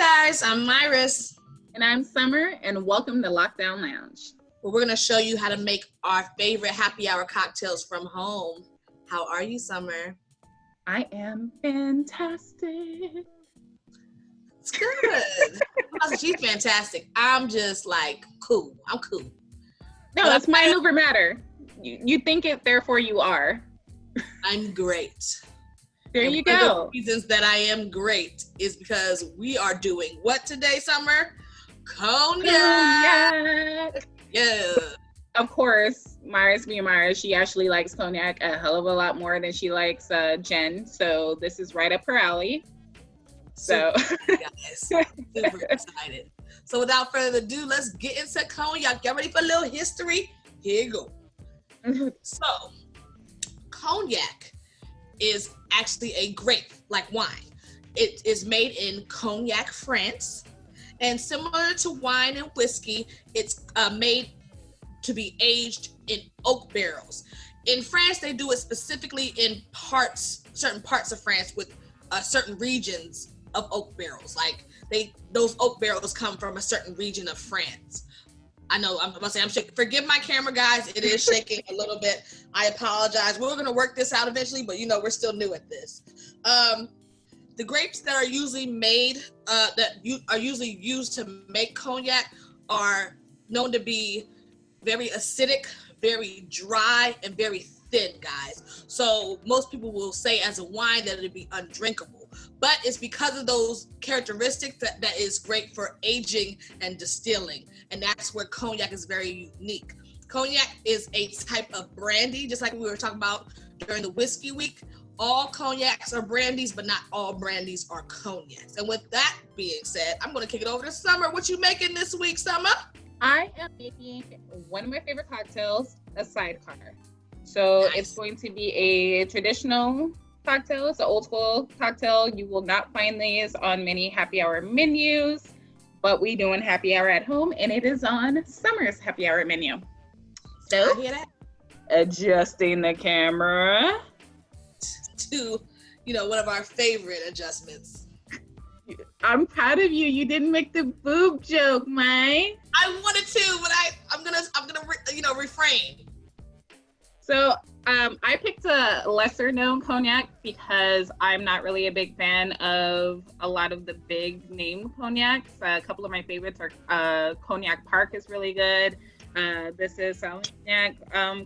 guys, I'm Myrus. And I'm Summer, and welcome to Lockdown Lounge. Where we're going to show you how to make our favorite happy hour cocktails from home. How are you, Summer? I am fantastic. It's good. She's fantastic. I'm just like, cool. I'm cool. No, but it's mind over matter. You think it, therefore you are. I'm great. There and you one go. of the reasons that I am great is because we are doing what today, Summer? Cognac. Yeah. Of course, Myrus being Myrus, she actually likes cognac a hell of a lot more than she likes gin. So this is right up her alley. So guys, super excited. So without further ado, let's get into cognac. Y'all ready for a little history? Here you go. So, cognac is actually a grape, like wine. It is made in Cognac, France, and similar to wine and whiskey, it's made to be aged in oak barrels. In France, they do it specifically in certain parts of France with certain regions of oak barrels. Like those oak barrels come from a certain region of France. I know I'm shaking. Forgive my camera, guys. It is shaking a little bit. I apologize. We're going to work this out eventually, but we're still new at this. The grapes that are usually made, are usually used to make cognac are known to be very acidic, very dry, and very thin, guys. So most people will say as a wine that it'd be undrinkable. But it's because of those characteristics that is great for aging and distilling. And that's where cognac is very unique. Cognac is a type of brandy, just like we were talking about during the whiskey week. All cognacs are brandies, but not all brandies are cognacs. And with that being said, I'm going to kick it over to Summer. What you making this week, Summer? I am making one of my favorite cocktails, a Sidecar. So Nice. It's going to be a traditional cocktail. It's an old school cocktail. You will not find these on many happy hour menus, but we doing happy hour at home, and it is on Summer's happy hour menu. So, I hear that. Adjusting the camera To, one of our favorite adjustments. I'm proud of you. You didn't make the boob joke, Mai. I wanted to, but I'm gonna refrain. So I picked a lesser known cognac because I'm not really a big fan of a lot of the big name cognacs. A couple of my favorites are Cognac Park is really good. This is SaligNac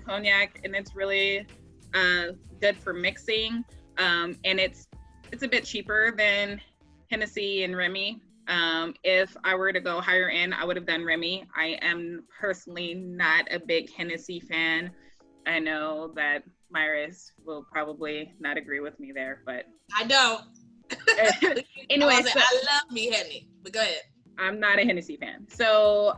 Cognac, and it's really good for mixing. And it's a bit cheaper than Hennessey and Remy. If I were to go higher end, I would have done Remy. I am personally not a big Hennessey fan. I know that Myrus will probably not agree with me there, but I don't. Anyway, I love me Henny, but go ahead. I'm not a Hennessey fan. So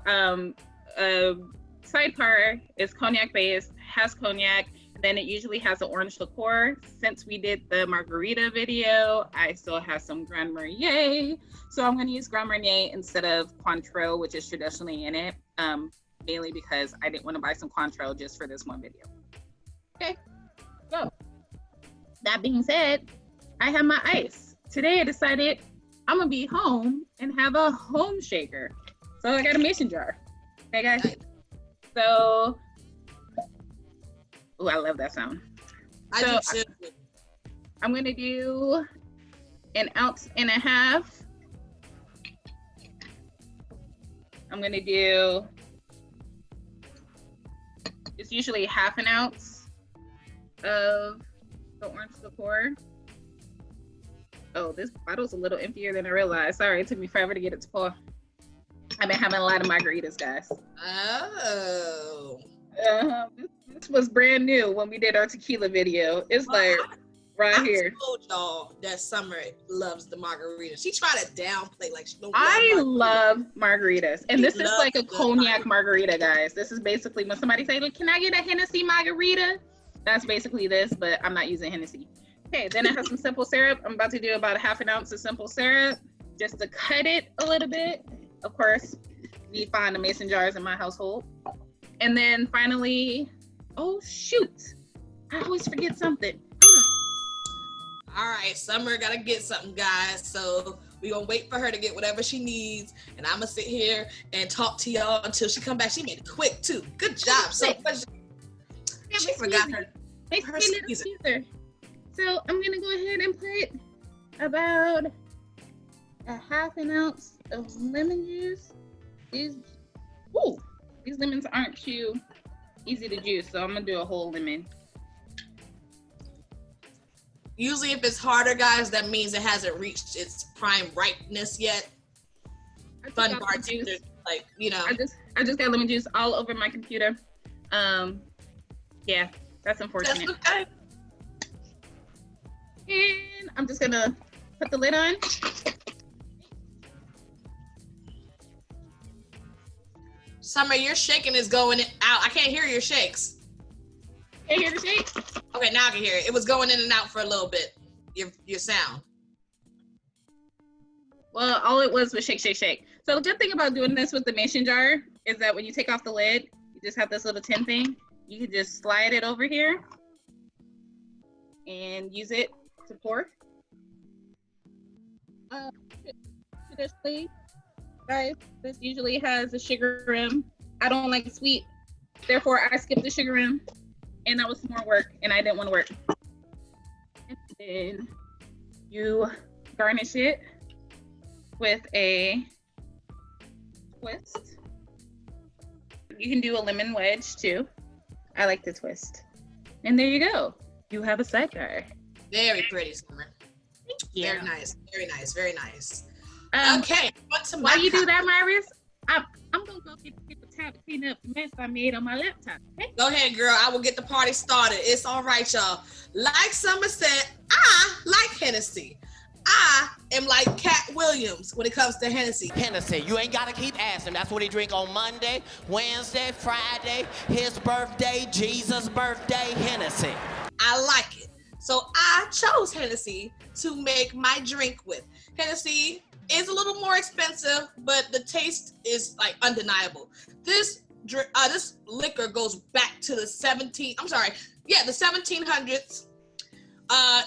Sidecar is cognac based, has cognac, then it usually has an orange liqueur. Since we did the margarita video, I still have some Grand Marnier. So I'm going to use Grand Marnier instead of Cointreau, which is traditionally in it, mainly because I didn't want to buy some Cointreau just for this one video. Okay, so that being said, I have my ice. Today I decided I'm going to be home and have a home shaker. So I got a mason jar. Okay, guys? So, oh, I love that sound. I do too. I'm gonna do 1.5 ounces. I'm gonna do, it's usually 1/2 ounce of the orange liqueur. Oh, this bottle's a little emptier than I realized. Sorry, it took me forever to get it to pour. I've been having a lot of margaritas, guys. Oh. This was brand new when we did our tequila video. It's like right here. I told y'all that Summer loves the margarita. She tried to downplay like she don't. I love margaritas, and this is like a cognac margarita, guys. This is basically when somebody say, "Can I get a Hennessey margarita?" That's basically this, but I'm not using Hennessey. Okay, then I have some simple syrup. I'm about to do about 1/2 ounce of simple syrup just to cut it a little bit. Of course, we find the mason jars in my household. And then finally, oh shoot, I always forget something. All right, Summer gotta get something, guys. So We're gonna wait for her to get whatever she needs, and I'm gonna sit here and talk to y'all until she come back. She made it quick too. Good job. So she forgot her squeezer. So I'm gonna go ahead and put about a half an ounce of lemon juice. These lemons aren't too easy to juice, so I'm gonna do a whole lemon. Usually if it's harder, guys, that means it hasn't reached its prime ripeness yet. Fun bartender, like, you know. I just got lemon juice all over my computer. Yeah, that's unfortunate. That's okay. And I'm just gonna put the lid on. Summer, your shaking is going out. I can't hear your shakes. Can't hear the shake? Okay, now I can hear it. It was going in and out for a little bit, your sound. Well, all it was shake, shake, shake. So the good thing about doing this with the mason jar is that when you take off the lid, you just have this little tin thing. You can just slide it over here and use it to pour. Traditionally, guys, this usually has a sugar rim. I don't like sweet, therefore I skipped the sugar rim, and that was more work, and I didn't want to work. And then you garnish it with a twist. You can do a lemon wedge too. I like the twist. And there you go. You have a sidecar. Very pretty, Summer. Yeah. Very nice. Very nice. Very nice. Okay. While you do that, Myrus, I'm gonna go get the tab to clean up the mess I made on my laptop. Okay? Go ahead, girl. I will get the party started. It's all right, y'all. Like Summer said, I like Hennessy. I am like Cat Williams when it comes to Hennessy. Hennessy, you ain't gotta keep asking. That's what he drink on Monday, Wednesday, Friday, his birthday, Jesus' birthday, Hennessy. I like it. So I chose Hennessy to make my drink with. Hennessy is a little more expensive, but the taste is like undeniable. This liquor goes back to the 1700s.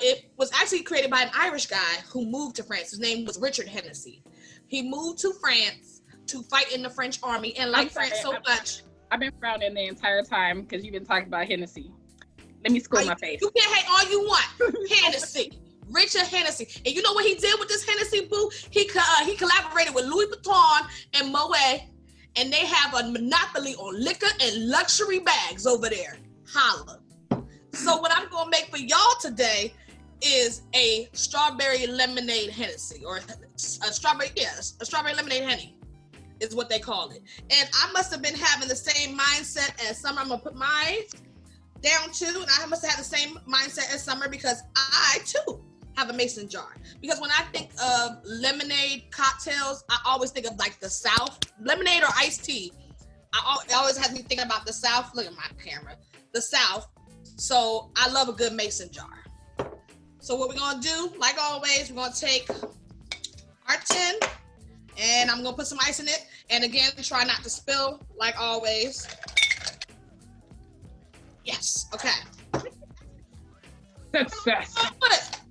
It was actually created by an Irish guy who moved to France. His name was Richard Hennessy. He moved to France to fight in the French army and liked France so much. I've been frowning the entire time because you've been talking about Hennessy. Let me school my face. You can hate all you want. Hennessy. Richard Hennessy. And you know what he did with this Hennessy, boo? He collaborated with Louis Vuitton and Moet, and they have a monopoly on liquor and luxury bags over there. Holla. So what I'm gonna make for y'all today is a strawberry lemonade Hennessy, or a strawberry lemonade Henny is what they call it. And I must have been having the same mindset as Summer. I'm gonna put mine down too, and I must have had the same mindset as Summer because I too have a mason jar. Because when I think of lemonade cocktails, I always think of like the South, lemonade or iced tea. It always has me thinking about the South. Look at my camera, the South. So I love a good mason jar. So what we're gonna do, like always, we're gonna take our tin and I'm gonna put some ice in it. And again, try not to spill, like always. Yes, okay. Success.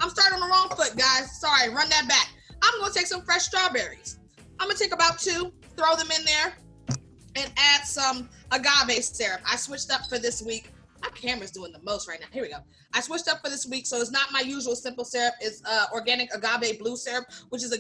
I'm starting on the wrong foot, guys. Sorry, run that back. I'm gonna take some fresh strawberries. I'm gonna take about 2, throw them in there, and add some agave syrup. I switched up for this week. My camera's doing the most right now. Here we go. I switched up for this week, so it's not my usual simple syrup. It's organic agave blue syrup, which is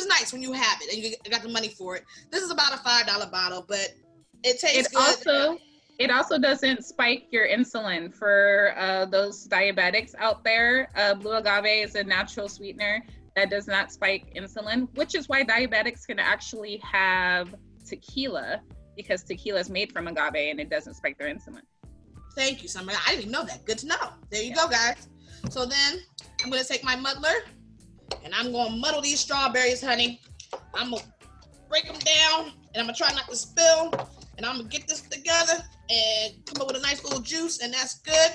nice when you have it and you got the money for it. This is about a $5 bottle, but it tastes good. It also doesn't spike your insulin for those diabetics out there. Blue agave is a natural sweetener that does not spike insulin, which is why diabetics can actually have tequila, because tequila is made from agave and it doesn't spike their insulin. Thank you, Summer. I didn't even know that. Good to know. There you go, guys. So then I'm going to take my muddler and I'm going to muddle these strawberries, honey. I'm going to break them down and I'm going to try not to spill. And I'm going to get this together and come up with a nice little juice, and that's good.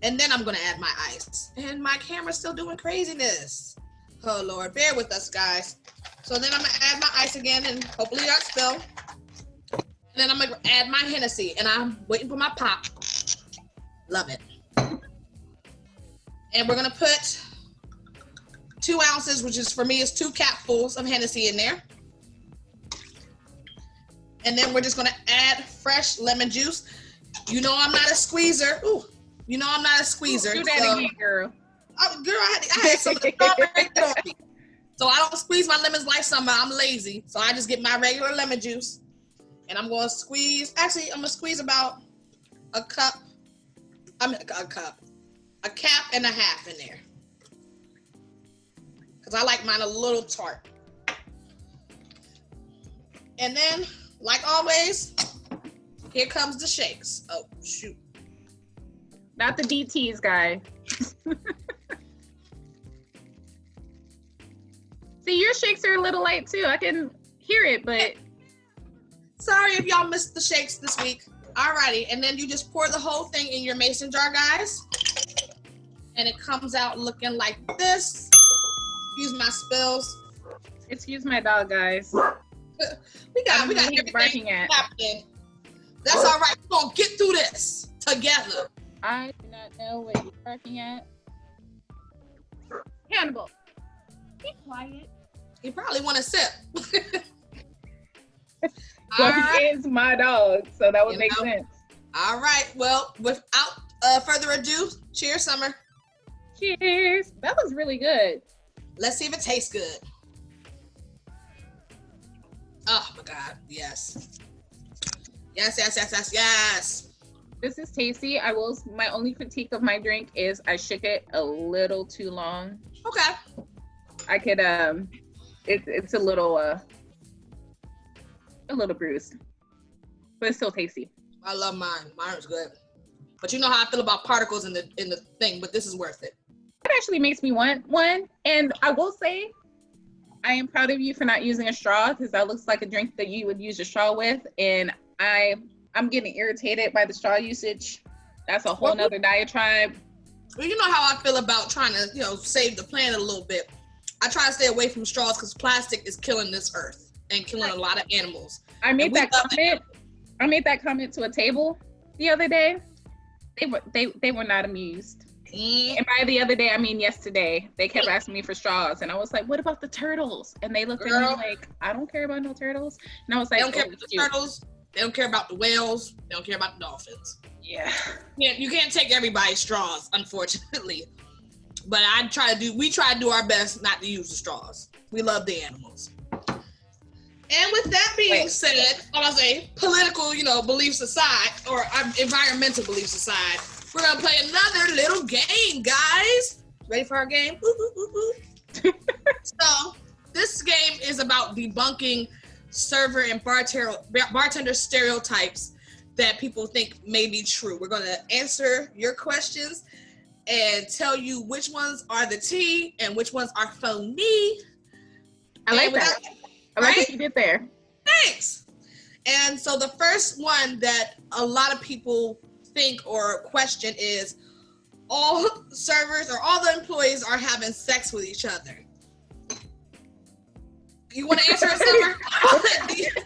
And then I'm going to add my ice. And my camera's still doing craziness. Oh, Lord. Bear with us, guys. So then I'm going to add my ice again and hopefully not spill. And then I'm going to add my Hennessy, and I'm waiting for my pop. Love it. And we're going to put 2 ounces, which is for me is 2 capfuls of Hennessy in there. And then we're just gonna add fresh lemon juice. You know I'm not a squeezer. Ooh, you know I'm not a squeezer. Do that again, girl. I had some of the strawberry on me. So I don't squeeze my lemons like some. I'm lazy. So I just get my regular lemon juice. And I'm gonna squeeze, actually I'm gonna squeeze about a cap and a half in there. Cause I like mine a little tart. And then, like always, here comes the shakes. Oh, shoot. Not the DTs, guy. See, your shakes are a little light too. I can hear it, but... Sorry if y'all missed the shakes this week. Alrighty, and then you just pour the whole thing in your mason jar, guys. And it comes out looking like this. Excuse my spills. Excuse my dog, guys. We got barking everything at. happening. That's all right. We're gonna get through this together. I do not know what you're barking at. Hannibal, be quiet. You probably want to sip. Well, All right. he is my dog, so that would make sense. All right. Well, without further ado, cheers, Summer. Cheers. That was really good. Let's see if it tastes good. Oh my God. Yes. Yes. This is tasty. My only critique of my drink is I shook it a little too long. Okay. I could, it's a little bruised, but it's still tasty. I love mine. Mine's good. But you know how I feel about particles in the thing, but this is worth it. It actually makes me want one. And I will say, I am proud of you for not using a straw, because that looks like a drink that you would use a straw with. And I'm getting irritated by the straw usage. That's a whole nother diatribe. Well, you know how I feel about trying to, save the planet a little bit. I try to stay away from straws because plastic is killing this earth and killing a lot of animals. I made that comment to a table the other day. They were not amused. And by the other day, I mean yesterday. They kept asking me for straws, and I was like, "What about the turtles?" And they looked at me like, "I don't care about no turtles." And I was like, "They don't care about the turtles. They don't care about the whales. They don't care about the dolphins." Yeah. You can't take everybody's straws, unfortunately. But we try to do our best not to use the straws. We love the animals. And with that being said, I'm gonna say political, beliefs aside, or environmental beliefs aside, we're gonna play another little game, guys. Ready for our game? So this game is about debunking server and bartender stereotypes that people think may be true. We're gonna answer your questions and tell you which ones are the tea and which ones are phony. I like that. I like what you did there. Thanks. And so the first one that a lot of people think or question is, all servers or all the employees are having sex with each other. You want to answer it, Summer?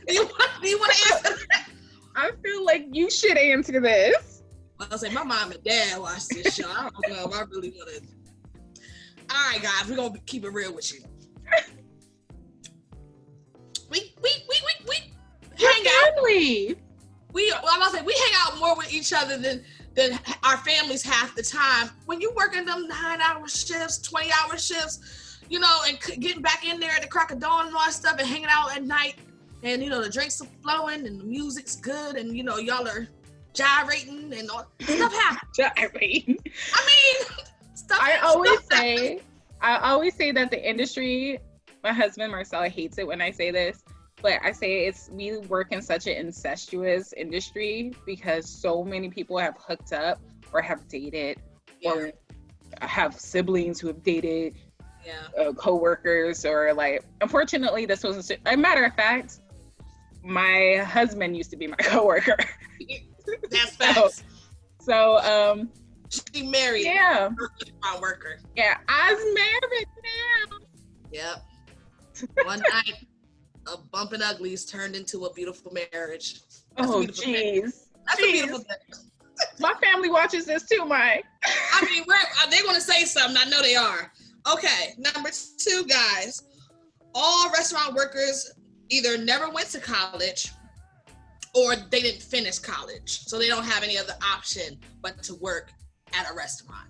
do you want to answer that? I feel like you should answer this. I'll say my mom and dad watch this show. I don't know if I really want to. All right, guys, we're gonna keep it real with you. We hang out. We hang out more with each other than our families half the time. When you working them 9-hour shifts, 20-hour shifts, and getting back in there at the crack of dawn and all that stuff and hanging out at night, and the drinks are flowing and the music's good, and y'all are gyrating and all stuff happens. Gyrating. I mean, stuff. I always say that the industry. My husband Marcel hates it when I say this, but I say we work in such an incestuous industry because so many people have hooked up or have dated or have siblings who have dated co-workers or unfortunately this was a matter of fact, my husband used to be my co-worker. That's facts. So she married my worker. Yeah, I was married now. Yep. One night, a bumping uglies turned into a beautiful marriage. Oh, jeez. That's a beautiful thing. My family watches this too, Mike. I mean, they want to say something. I know they are. Okay, number 2, guys. All restaurant workers either never went to college or they didn't finish college. So they don't have any other option but to work at a restaurant.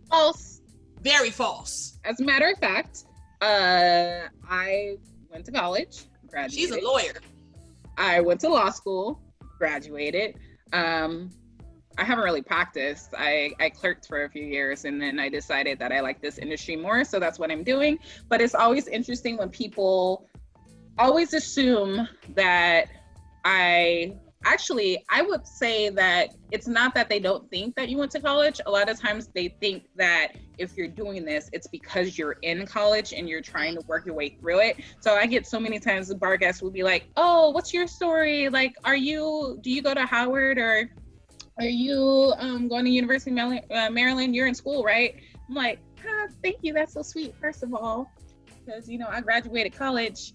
False. Very false. As a matter of fact, I went to college, graduated. She's a lawyer. I went to law school, graduated. I haven't really practiced. I clerked for a few years and then I decided that I like this industry more. So that's what I'm doing. But it's always interesting when people always assume that I would say that it's not that they don't think that you went to college. A lot of times they think that if you're doing this, it's because you're in college and you're trying to work your way through it. So I get so many times the bar guests will be like, oh, what's your story? Like, do you go to Howard or are you going to University of Maryland? You're in school, right? I'm like, thank you. That's so sweet, first of all, because, I graduated college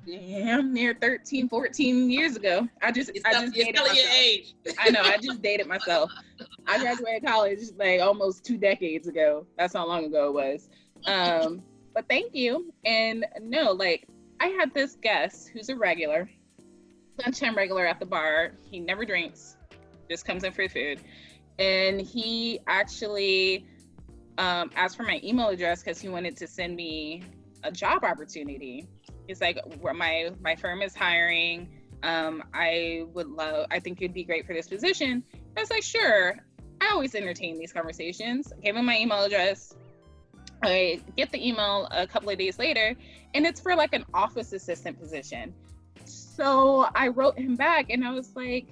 damn near 13, 14 years ago. I just dated myself. Your age. I know, I just dated myself. I graduated college like almost 2 decades ago. That's how long ago it was. But thank you. And no, like I had this guest who's a regular, lunchtime regular at the bar. He never drinks, just comes in for food. And he actually asked for my email address because he wanted to send me a job opportunity. He's like, my firm is hiring. I think you'd be great for this position. I was like, sure. I always entertain these conversations. I gave him my email address. I get the email a couple of days later, and it's for like an office assistant position. So I wrote him back and I was like,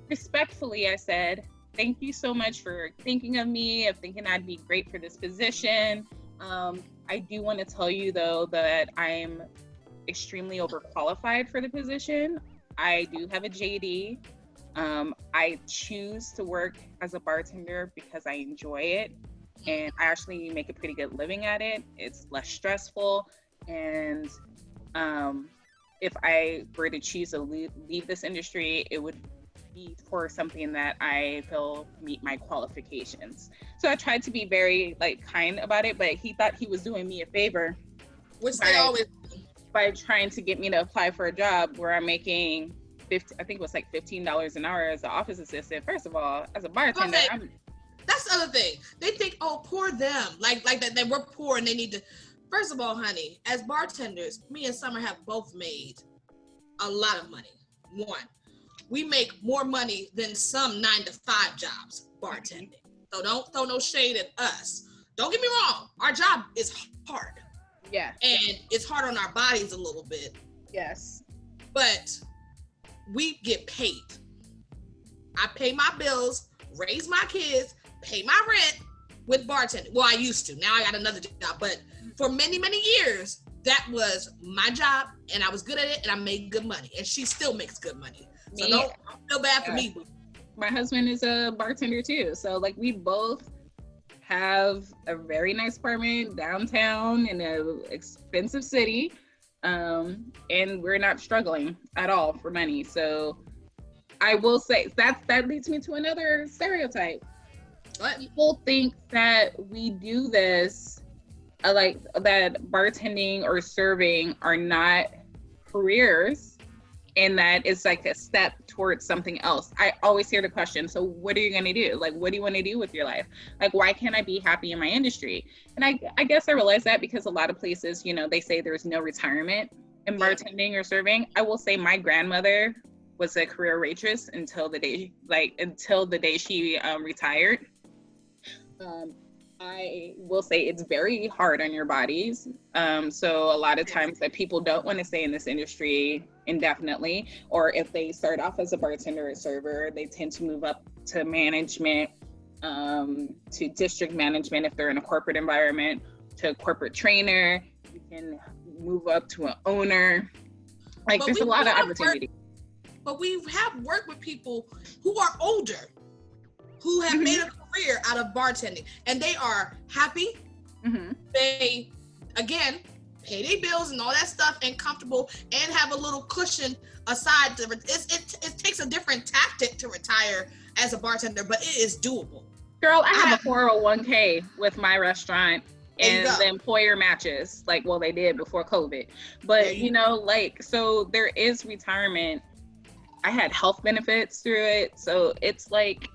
respectfully, I said, thank you so much for thinking of me, of thinking I'd be great for this position. I do want to tell you though that I'm extremely overqualified for the position. I do have a JD. I choose to work as a bartender because I enjoy it and I actually make a pretty good living at it. It's less stressful, and if I were to choose to leave this industry, it would be for something that I feel meet my qualifications. So I tried to be very kind about it, but he thought he was doing me a favor, which they always do, by trying to get me to apply for a job where I'm making I think it was like $15 an hour as an office assistant. First of all, as a bartender, that's the other thing. They think, oh, poor them, like that we're poor and they need to. First of all, honey, as bartenders, me and Summer have both made a lot of money. One, we make more money than some 9-to-5 jobs bartending. So don't throw no shade at us. Don't get me wrong. Our job is hard. Yeah. And it's hard on our bodies a little bit. Yes. But we get paid. I pay my bills, raise my kids, pay my rent with bartending. Well, I used to. Now I got another job. But for many, many years, that was my job and I was good at it and I made good money. And she still makes good money. So don't feel bad for me. My husband is a bartender too. So we both have a very nice apartment downtown in an expensive city. And we're not struggling at all for money. So I will say that leads me to another stereotype. What? People think that we do this, that bartending or serving are not careers, and that it's like a step towards something else. I always hear the question, so what are you going to do? What do you want to do with your life? Why can't I be happy in my industry? And I guess I realize that because a lot of places, they say there's no retirement in bartending or serving. I will say my grandmother was a career waitress until the day she retired. I will say it's very hard on your bodies. So a lot of times that people don't want to stay in this industry indefinitely, or if they start off as a bartender or server, they tend to move up to management, to district management if they're in a corporate environment, to a corporate trainer. You can move up to an owner. There's a lot of opportunity. But we have worked with people who are older, who have made a career out of bartending, and they are happy. They, again, pay their bills and all that stuff and comfortable and have a little cushion aside. It takes a different tactic to retire as a bartender, but it is doable. Girl, I have a 401k with my restaurant, and the employer matches. Like, well, they did before COVID. But, you know, like, so there is retirement. I had health benefits through it. So it's like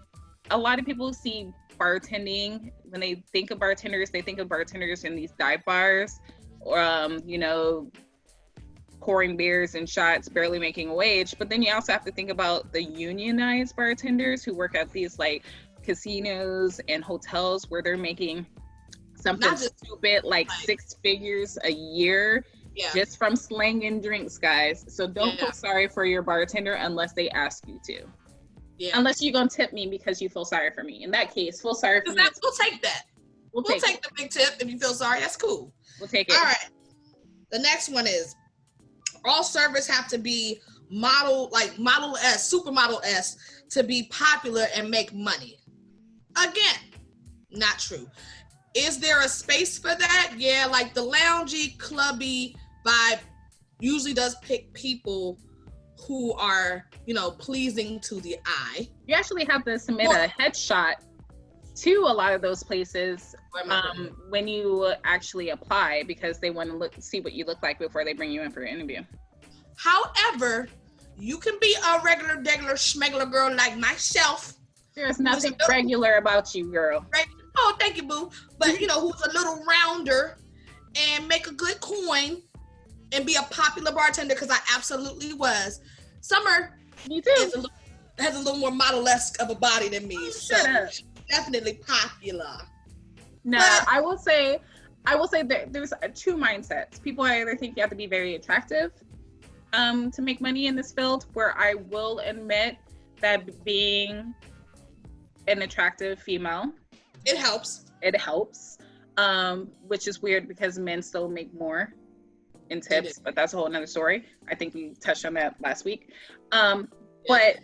a lot of people see bartending, when they think of bartenders, they think of bartenders in these dive bars, or, you know, pouring beers and shots, barely making a wage. But then you also have to think about the unionized bartenders who work at these like casinos and hotels where they're making something stupid like 6 figures a year just from slanging drinks, guys. So don't feel sorry for your bartender unless they ask you to. Unless you're gonna tip me because you feel sorry for me. In that case, feel sorry for me. We'll take that. We'll take the big tip if you feel sorry. That's cool. We'll take it. All right. The next one is all servers have to be model S, supermodel S, to be popular and make money. Again, not true. Is there a space for that? Yeah, like the loungy, clubby vibe usually does pick people who are, you know, pleasing to the eye. You actually have to submit a headshot to a lot of those places when you actually apply, because they want to see what you look like before they bring you in for an interview. However, you can be a regular schmegler girl like myself. There's nothing regular about you, girl. Oh, thank you, boo. But, you know, who's a little rounder and make a good coin and be a popular bartender, because I absolutely was. Summer me too. Has a little more model-esque of a body than me. So definitely popular. No, but I will say that there's two mindsets. People either think you have to be very attractive to make money in this field, where I will admit that being an attractive female, it helps, which is weird because men still make more in tips, but that's a whole nother story. I think we touched on that last week. But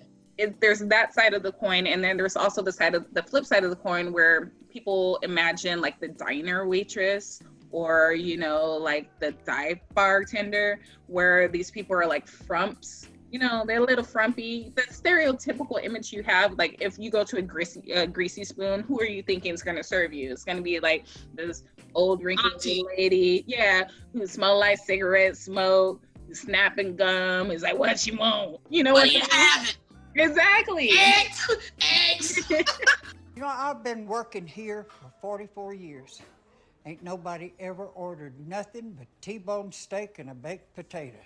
there's that side of the coin, and then there's also the flip side of the coin, where people imagine like the diner waitress, or, you know, like the dive bartender, where these people are like frumps. You know, they're a little frumpy. The stereotypical image you have, like if you go to a greasy spoon, who are you thinking is going to serve you? It's going to be like this old wrinkly lady, who smell like cigarette smoke, snapping gum. Is like, what you want? You know what you have? Exactly. Eggs. You know, I've been working here for 44 years. Ain't nobody ever ordered nothing but T-bone steak and a baked potato.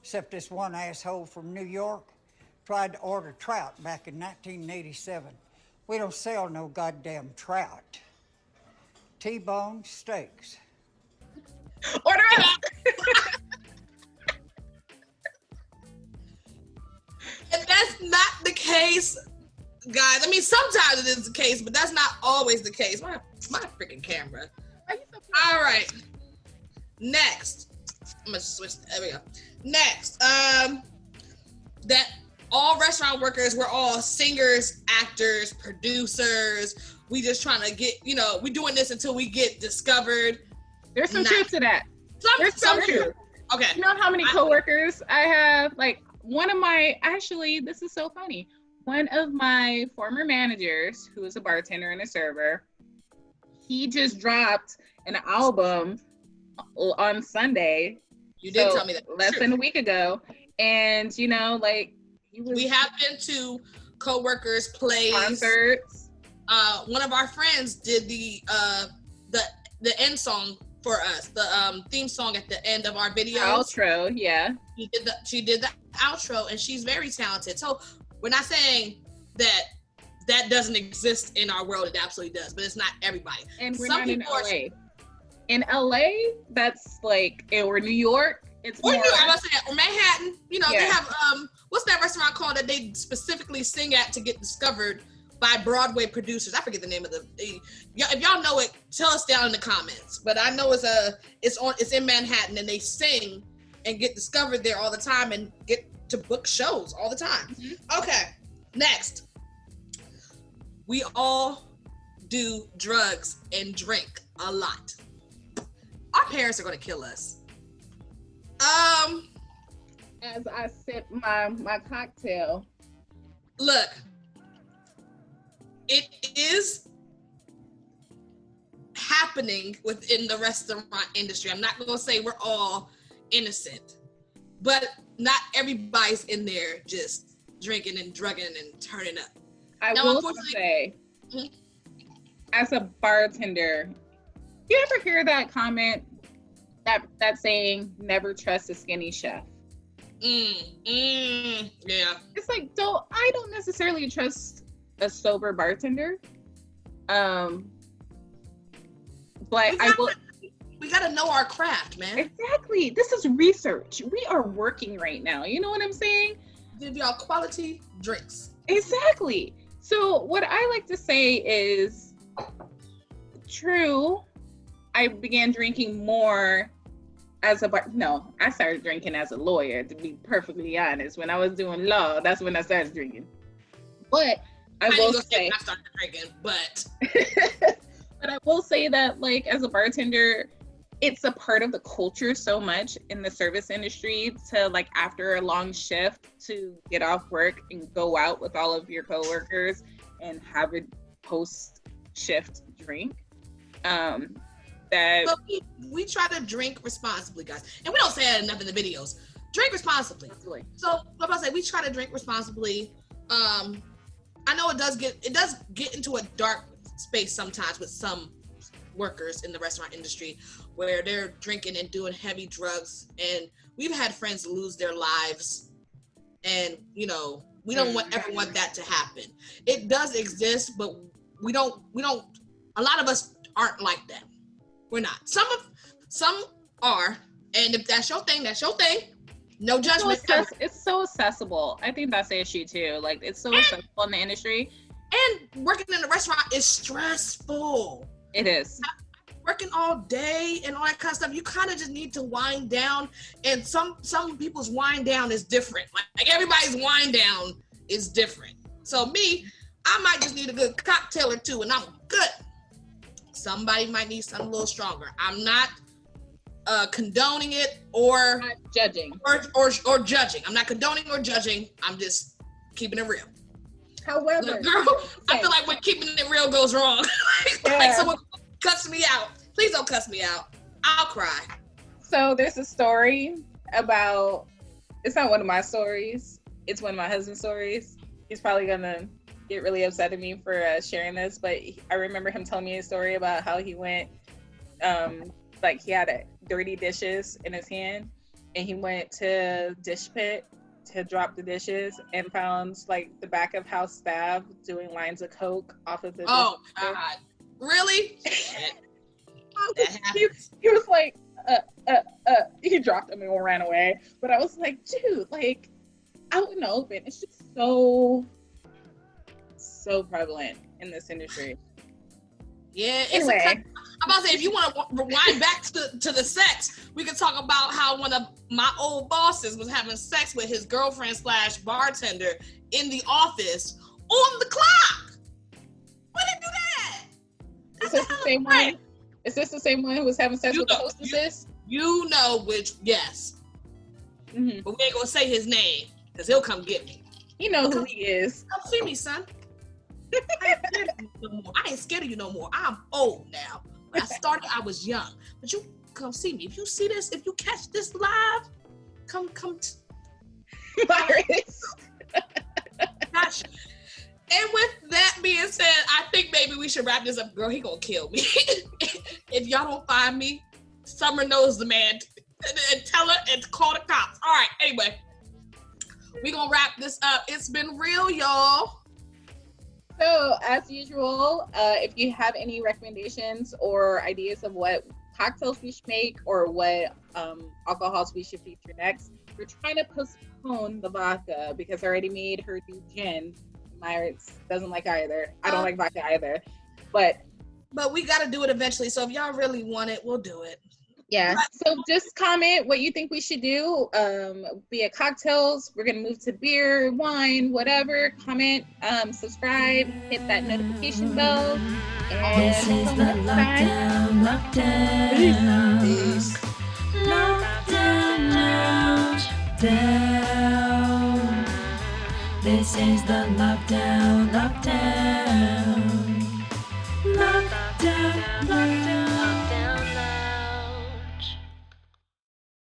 Except this one asshole from New York tried to order trout back in 1987. We don't sell no goddamn trout. T-bone steaks. Order up! And that's not the case, guys. I mean, sometimes it is the case, but that's not always the case. My freaking camera. All right. Next. I'm gonna switch. There we go. Next, that all restaurant workers, we're all singers, actors, producers. We just trying to get, you know, we doing this until we get discovered. There's some truth to that. There's some truth. Okay. You know how many coworkers I have? Like this is so funny. One of my former managers, who is a bartender and a server, he just dropped an album on Sunday. You did tell me that. Less than a week ago. And, you know, like, we have been to co-workers' plays. Concerts. One of our friends did the end song for us, the theme song at the end of our video. Outro, yeah. She did the outro, and she's very talented. So we're not saying that doesn't exist in our world. It absolutely does, but it's not everybody. And we're not in LA. In LA, that's like, or New York, it's more. Or Manhattan, you know, they have, what's that restaurant called that they specifically sing at to get discovered by Broadway producers? I forget the name of if y'all know it, tell us down in the comments. But I know it's in Manhattan, and they sing and get discovered there all the time and get to book shows all the time. Mm-hmm. Okay, next. We all do drugs and drink a lot. Our parents are gonna kill us. As I sip my cocktail. Look, it is happening within the restaurant industry. I'm not going to say we're all innocent, but not everybody's in there just drinking and drugging and turning up. I will say, as a bartender, you ever hear that comment, that saying, never trust a skinny chef? Yeah. It's like, I don't necessarily trust a sober bartender. But we gotta know our craft, man. Exactly. This is research. We are working right now. You know what I'm saying? Give y'all quality drinks. Exactly. So what I like to say is, true, I began drinking more as a I started drinking as a lawyer, to be perfectly honest. When I was doing law, that's when I started drinking. But I will say, I started drinking, but but I will say that, like, as a bartender, it's a part of the culture so much in the service industry to, like, after a long shift, to get off work and go out with all of your coworkers and have a post-shift drink. But we try to drink responsibly, guys, and we don't say that enough in the videos. Drink responsibly. Absolutely. So, like I say, we try to drink responsibly. I know it does get into a dark space sometimes with some workers in the restaurant industry where they're drinking and doing heavy drugs, and we've had friends lose their lives, and we don't ever want that to happen. It does exist, but we don't a lot of us aren't like that. We're not. Some are, and if that's your thing, that's your thing. No judgment. It's so accessible. I think that's the issue too. Like, it's so accessible in the industry. And working in a restaurant is stressful. It is. Working all day and all that kind of stuff, you kind of just need to wind down. And some people's wind down is different. Like everybody's wind down is different. So me, I might just need a good cocktail or two and I'm good. Somebody might need something a little stronger. I'm not condoning it or not judging or judging. I'm not condoning or judging. I'm just keeping it real. However, girl, I feel like when keeping it real goes wrong. Like someone cuts me out. Please don't cuss me out. I'll cry. So there's a story about, it's not one of my stories, it's one of my husband's stories. He's probably gonna get really upset at me for sharing this, but I remember him telling me a story about how he went, like he had dirty dishes in his hand, and he went to dish pit to drop the dishes and found like the back of house staff doing lines of coke off of the God, really? he was like he dropped them and ran away, but I was like, dude, like, out in the open, it's just so prevalent in this industry. Yeah, anyway. I'm about to say, if you want to rewind back to the sex, we can talk about how one of my old bosses was having sex with his girlfriend / bartender in the office on the clock. Why did you do that? Is this the same one? Is this the same one who was having sex with the hostesses? You know which, yes. Mm-hmm. But we ain't gonna say his name, because he'll come get me. You know who he is. Come see me, son. I ain't scared of you no more. I'm old now. When I started, I was young. But you come see me. If you see this, if you catch this live, come. Myrus. Gosh. And with that being said, I think maybe we should wrap this up. Girl, he gonna kill me. If y'all don't find me, Summer knows the man. And tell her and call the cops. All right, anyway. We gonna wrap this up. It's been real, y'all. So, as usual, if you have any recommendations or ideas of what cocktails we should make or what alcohols we should feature next, we're trying to postpone the vodka because I already made her do gin. Myrus doesn't like either. I don't like vodka either. But we got to do it eventually. So, if y'all really want it, we'll do it. Yeah. So just comment what you think we should do. Be it cocktails, we're gonna move to beer, wine, whatever. Comment, subscribe, hit that notification bell. And this is the lockdown. Peace. Lockdown, down. This is the lockdown. Lockdown.